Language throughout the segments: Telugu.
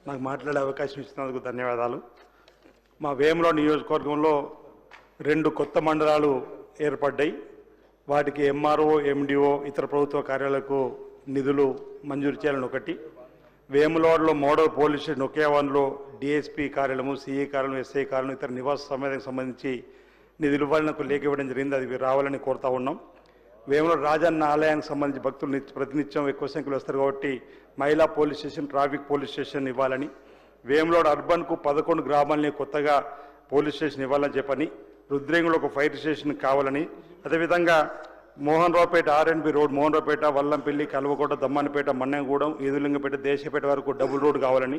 నాకు మాట్లాడే అవకాశం ఇచ్చినందుకు ధన్యవాదాలు. మా వేములవాడ నియోజకవర్గంలో 2 కొత్త మండలాలు ఏర్పడ్డాయి. వాటికి ఎంఆర్ఓ, ఎండిఓ, ఇతర ప్రభుత్వ కార్యాలయాలకు నిధులు మంజూరు చేయాలని ఒకటి. వేములవాడలో మోడల్ పోలీస్ స్టేషన్ ఒకే వన్లో డిఎస్పీ కార్యాలయము, సిఐ కార్యాలయం, ఎస్ఐ కార్యాలయం, ఇతర నివాస సమాధానికి సంబంధించి నిధులు ఇవ్వాలని లేఖ ఇవ్వడం జరిగింది. అది రావాలని కోరుతా ఉన్నాం. వేములవాడ రాజన్న ఆలయానికి సంబంధించి భక్తులు ప్రతినిత్యం ఎక్కువ సంఖ్యలో వస్తారు కాబట్టి మహిళా police station, traffic police station ఇవ్వాలని, వేములవాడ అర్బన్కు 11 గ్రామాలని కొత్తగా పోలీస్ స్టేషన్ ఇవ్వాలని చెప్పని, రుద్రేంగులో ఒక ఫైర్ స్టేషన్ కావాలని, అదేవిధంగా మోహన్ రావుపేట ఆర్ఎన్బి రోడ్, మోహన్ రావుపేట, వల్లంపల్లి, కల్వకోట, దమ్మానిపేట, మన్నెగూడెం, ఈదులింగపేట, దేశపేట వరకు డబుల్ రోడ్ కావాలని,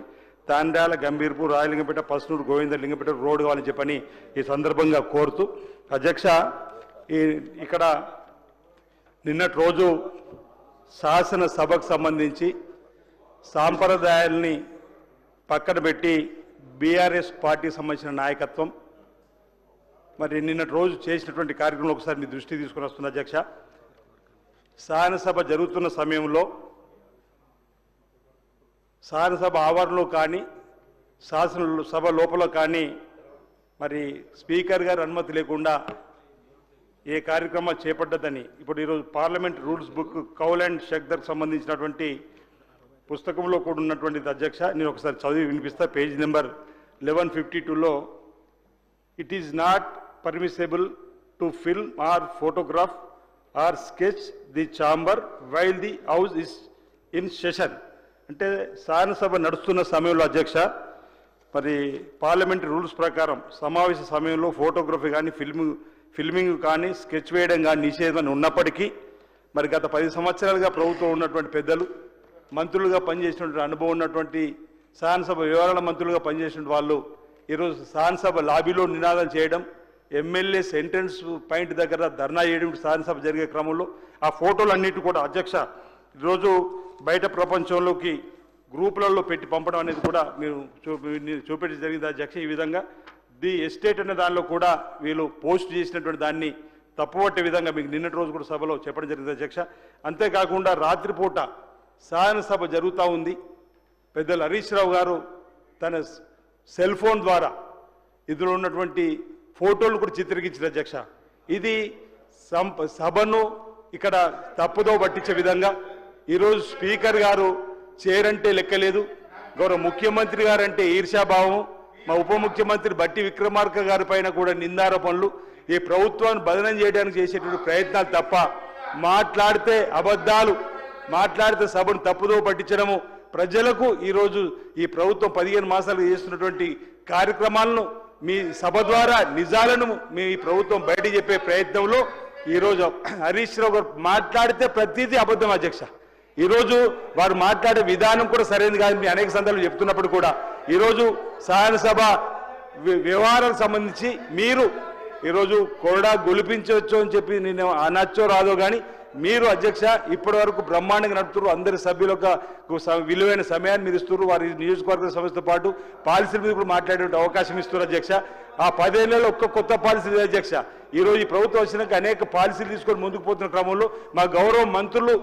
తాండ్యాల, గంభీర్పూర్, రాయలింగపేట, పసునూరు, గోవిందలింగపేట రోడ్ కావాలని చెప్పని ఈ సందర్భంగా కోరుతూ, అధ్యక్ష, ఇక్కడ నిన్నటి రోజు శాసనసభకు సంబంధించి సాంప్రదాయాల్ని పక్కన పెట్టి బీఆర్ఎస్ పార్టీకి సంబంధించిన నాయకత్వం మరి నిన్నటి రోజు చేసినటువంటి కార్యక్రమం ఒకసారి మీ దృష్టి తీసుకుని వస్తున్న అధ్యక్ష. శాసనసభ జరుగుతున్న సమయంలో శాసనసభ ఆవరణలో కానీ శాసనసభ లోపల కానీ మరి స్పీకర్ గారి అనుమతి లేకుండా ఏ కార్యక్రమాలు చేపట్టదని ఇప్పుడు ఈరోజు parliament rules book Kaul and షెక్దర్కి సంబంధించినటువంటి పుస్తకంలో కూడా ఉన్నటువంటిది అధ్యక్ష. నేను ఒకసారి చదివి వినిపిస్తా. పేజ్ నెంబర్ 1152లో it is not permissible to film or photograph or sketch the chamber while the house is in session. అంటే శాసనసభ నడుస్తున్న సమయంలో అధ్యక్ష మరి పార్లమెంటరీ రూల్స్ ప్రకారం సమావేశ సమయంలో ఫోటోగ్రఫీ కానీ ఫిల్మింగ్ కానీ స్కెచ్ వేయడం కానీ నిషేధం ఉన్నప్పటికీ మరి గత 10 సంవత్సరాలుగా ప్రభుత్వం ఉన్నటువంటి పెద్దలు, మంత్రులుగా పనిచేసినటువంటి అనుభవం ఉన్నటువంటి శాసనసభ వివరణ మంత్రులుగా పనిచేసిన వాళ్ళు ఈరోజు శాసనసభ లాబీలో నినాదం చేయడం, ఎమ్మెల్యే సెంటెన్స్ పాయింట్ దగ్గర ధర్నా చేయడం శాసనసభ జరిగే క్రమంలో ఆ ఫోటోలన్నిటి కూడా అధ్యక్ష ఈరోజు బయట ప్రపంచంలోకి గ్రూపులలో పెట్టి పంపడం అనేది కూడా మీరు చూపెట్టి జరిగింది అధ్యక్ష. ఈ విధంగా ది ఎస్టేట్ అనే దానిలో కూడా వీళ్ళు పోస్ట్ చేసినటువంటి దాన్ని తప్పుపట్టే విధంగా మీకు నిన్నటి రోజు కూడా సభలో చెప్పడం జరిగింది అధ్యక్ష. అంతేకాకుండా రాత్రిపూట శాసనసభ జరుగుతూ ఉంది. పెద్దలు హరీష్ రావు గారు తన సెల్ ఫోన్ ద్వారా ఇందులో ఉన్నటువంటి ఫోటోలు కూడా చిత్రీకరించారు అధ్యక్ష. ఇది సభను ఇక్కడ తప్పుదో పట్టించే విధంగా ఈరోజు స్పీకర్ గారు చేరంటే లెక్కలేదు, గౌరవ ముఖ్యమంత్రి గారంటే ఈర్ష్యాభావం, మా ఉప ముఖ్యమంత్రి బట్టి విక్రమార్క గారి పైన కూడా నిందారోపణలు, ఈ ప్రభుత్వాన్ని బదనం చేయడానికి చేసేటువంటి ప్రయత్నాలు తప్ప మాట్లాడితే అబద్ధాలు, మాట్లాడితే సభను తప్పుదో పట్టించడము, ప్రజలకు ఈరోజు ఈ ప్రభుత్వం 15 మాసాలు చేస్తున్నటువంటి కార్యక్రమాలను మీ సభ ద్వారా నిజాలను మీ ప్రభుత్వం బయట చెప్పే ప్రయత్నంలో ఈరోజు హరీష్ రావు గారు మాట్లాడితే ప్రతిదీ అబద్ధం అధ్యక్ష. ఈరోజు వారు మాట్లాడే విధానం కూడా సరైనది కాదు. మీ అనేక సందర్భాలు చెప్తున్నప్పుడు కూడా ఈరోజు శాసనసభ వ్యవహారాలకు సంబంధించి మీరు ఈరోజు కొరడా గొలిపించవచ్చు అని చెప్పి నేను అనొచ్చో రాదో కానీ మీరు అధ్యక్ష ఇప్పటి వరకు బ్రహ్మాండంగా నడుపుతున్నారు. అందరి సభ్యులకు విలువైన సమయాన్ని మీరు ఇస్తున్నారు. వారి నియోజకవర్గ సమస్యతో పాటు పాలసీల మీద కూడా మాట్లాడే అవకాశం ఇస్తున్నారు అధ్యక్ష. ఆ 10 ఏళ్లలో ఒక్క కొత్త పాలసీ అధ్యక్ష. ఈరోజు ఈ ప్రభుత్వం వచ్చినాక అనేక పాలసీలు తీసుకొని ముందుకు పోతున్న క్రమంలో మా గౌరవ మంత్రులు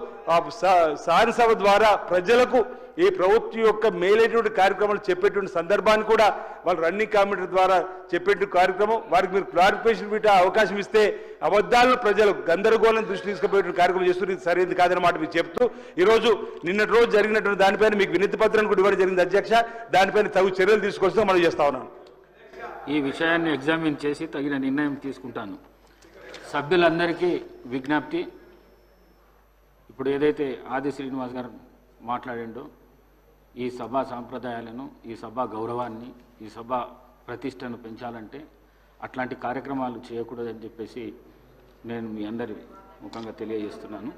శాసనసభ ద్వారా ప్రజలకు ఈ ప్రభుత్వం యొక్క మేలైనటువంటి కార్యక్రమాలు చెప్పేటువంటి సందర్భాన్ని కూడా వాళ్ళు రన్నింగ్ కమిటీ ద్వారా చెప్పేటువంటి కార్యక్రమం వారికి మీరు క్లారిఫికేషన్ పెట్టి అవకాశం ఇస్తే అబద్ధాలను ప్రజలు గందరగోళం దృష్టి తీసుకుపోయేటువంటి కార్యక్రమం చేస్తున్నారు. ఇది సరైనది కాదన్నమాట మీరు చెప్తూ ఈరోజు నిన్నటి రోజు జరిగినటువంటి దానిపైన మీకు వినతి పత్రాన్ని కూడా ఇవ్వడం జరిగింది అధ్యక్ష. దానిపైన తగు చర్యలు తీసుకొస్తే మనం చేస్తా ఉన్నాను. ఈ విషయాన్ని ఎగ్జామిన్ చేసి తగిన నిర్ణయం తీసుకుంటాను. సభ్యులందరికీ విజ్ఞప్తి, ఇప్పుడు ఏదైతే ఆది శ్రీనివాస్ గారు మాట్లాడిండో ఈ సభ సాంప్రదాయాలను, ఈ సభ గౌరవాన్ని, ఈ సభ ప్రతిష్టను పెంచాలంటే అట్లాంటి కార్యక్రమాలు చేయకూడదని చెప్పేసి నేను మీ అందరి ముఖంగా తెలియజేస్తున్నాను.